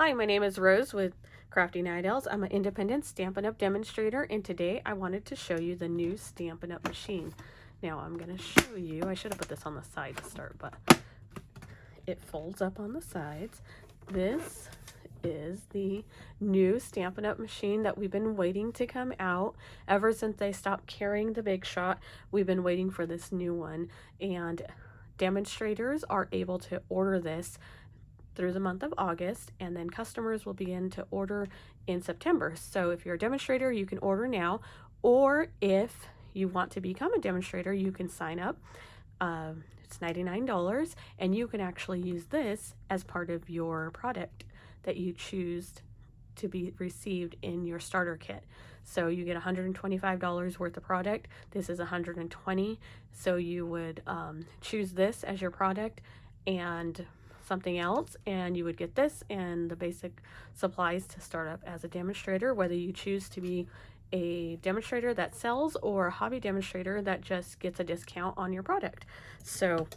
Hi, my name is Rose with Crafty Night Owls. I'm an independent Stampin' Up! Demonstrator, and today I wanted to show you the new Stampin' Up! Machine. Now I'm going to show you, I should have put this on the side to start, but it folds up on the sides. This is the new Stampin' Up! Machine that we've been waiting to come out. Ever since they stopped carrying the Big Shot, we've been waiting for this new one, and demonstrators are able to order this through the month of August, and then customers will begin to order in September. So if you're a demonstrator, you can order now, or if you want to become a demonstrator, you can sign up. It's $99, and you can actually use this as part of your product that you choose to be received in your starter kit. So you get $125 worth of product. This is $120, so you would choose this as your product and something else, and you would get this and the basic supplies to start up as a demonstrator, whether you choose to be a demonstrator that sells or a hobby demonstrator that just gets a discount on your product. So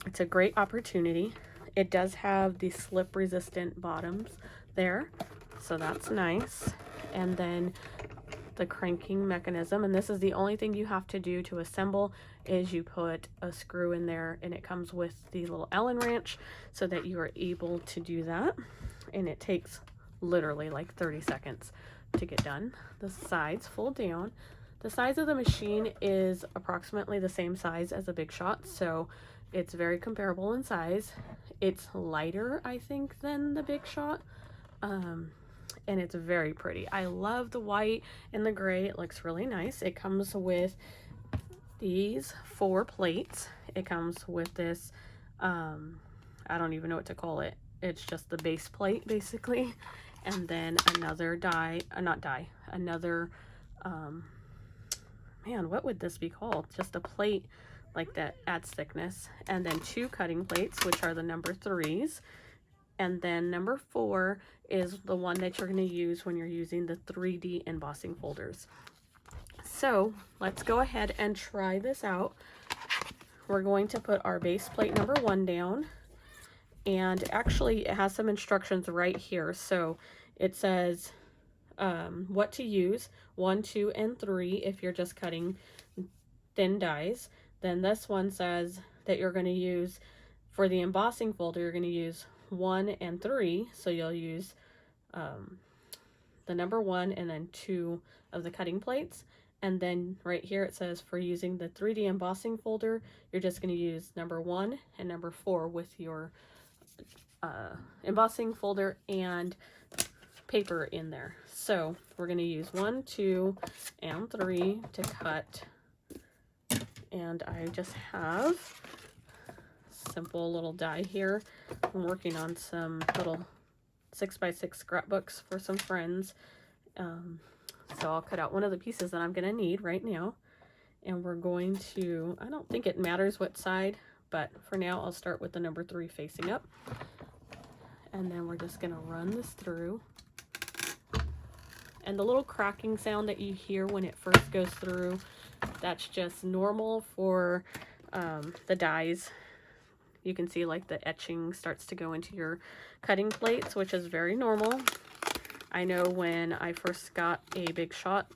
it's a great opportunity. It does have the slip resistant bottoms there, so that's nice. And then the cranking mechanism, and this is the only thing you have to do to assemble, is you put a screw in there, and it comes with the little Allen wrench so that you are able to do that, and it takes literally like 30 seconds to get done. The sides fold down. The size of the machine is approximately the same size as a Big Shot, so it's very comparable in size. It's lighter, I think, than the Big Shot, and it's very pretty. I love the white and the gray. It looks really nice. It comes with these 4 plates. It comes with this, I don't even know what to call it. It's just the base plate, basically. And then another another, man, what would this be called? Just a plate like that adds thickness. And then 2 cutting plates, which are the number 3s. And then number 4 is the one that you're going to use when you're using the 3D embossing folders. So let's go ahead and try this out. We're going to put our base plate number 1 down, and actually it has some instructions right here. So it says what to use, 1, 2, and 3 if you're just cutting thin dies. Then this one says that you're going to use, for the embossing folder, you're going to use 1 and 3, so you'll use the number 1 and then 2 of the cutting plates. And then right here it says for using the 3D embossing folder, you're just going to use number 1 and number 4 with your embossing folder and paper in there. So we're going to use 1, 2, and 3 to cut. And I just have simple little die here. I'm working on some little 6x6 scrapbooks for some friends. So I'll cut out one of the pieces that I'm going to need right now. And we're going to, I don't think it matters what side, but for now I'll start with the number 3 facing up. And then we're just going to run this through. And the little cracking sound that you hear when it first goes through, that's just normal for the dies. You can see like the etching starts to go into your cutting plates, which is very normal. I know when I first got a Big Shot,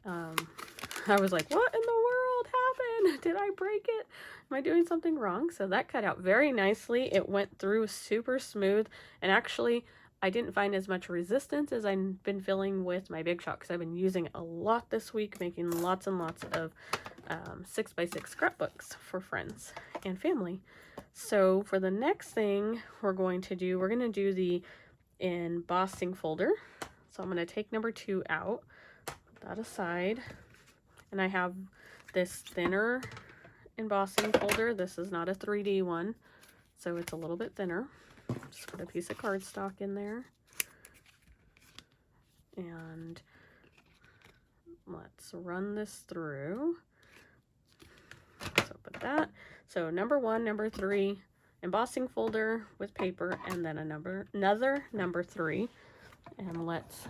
I was like, what in the world happened? Did I break it? Am I doing something wrong? So that cut out very nicely. It went through super smooth, and actually I didn't find as much resistance as I've been feeling with my Big Shot, because I've been using it a lot this week, making lots and lots of 6x6 scrapbooks for friends and family. So for the next thing we're going to do the embossing folder. So I'm going to take number 2 out, put that aside, and I have this thinner embossing folder. This is not a 3D one, so it's a little bit thinner. Just put a piece of cardstock in there, and let's run this through. So put that. So number 1, number 3, embossing folder with paper, and then another number 3. And let's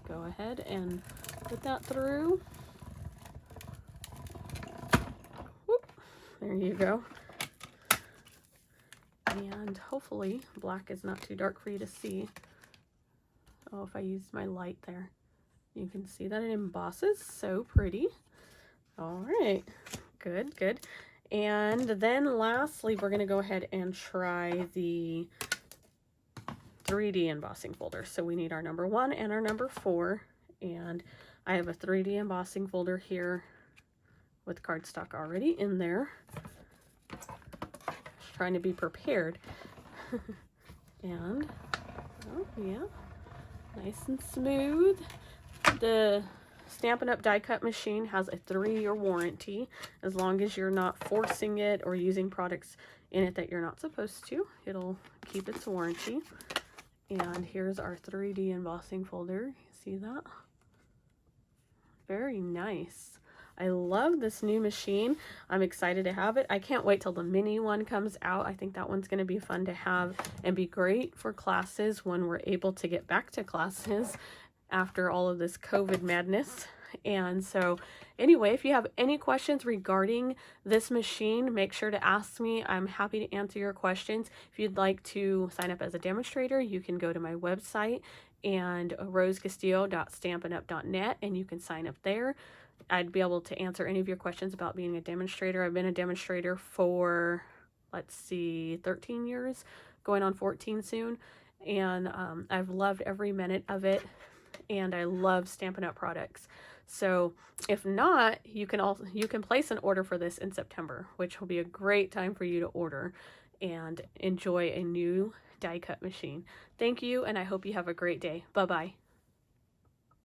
go ahead and put that through. Whoop, there you go. And hopefully black is not too dark for you to see. Oh, if I use my light there, you can see that it embosses so pretty. All right, good, good. And then lastly, we're gonna go ahead and try the 3D embossing folder. So we need our number 1 and our number 4. And I have a 3D embossing folder here with cardstock already in there. Just trying to be prepared. And, oh yeah, nice and smooth. The Stampin' Up! Die cut machine has a 3-year warranty. As long as you're not forcing it or using products in it that you're not supposed to, it'll keep its warranty. And here's our 3D embossing folder. You see that? Very nice. I love this new machine. I'm excited to have it. I can't wait till the mini one comes out. I think that one's going to be fun to have and be great for classes when we're able to get back to classes after all of this COVID madness. And so anyway, if you have any questions regarding this machine, make sure to ask me. I'm happy to answer your questions. If you'd like to sign up as a demonstrator, you can go to my website and rosecastillo.stampinup.net and you can sign up there. I'd be able to answer any of your questions about being a demonstrator. I've been a demonstrator for, let's see, 13 years, going on 14 soon. And I've loved every minute of it. And I love Stampin' Up! Products. So if not, you can place an order for this in September, which will be a great time for you to order and enjoy a new die cut machine. Thank you, and I hope you have a great day. Bye-bye.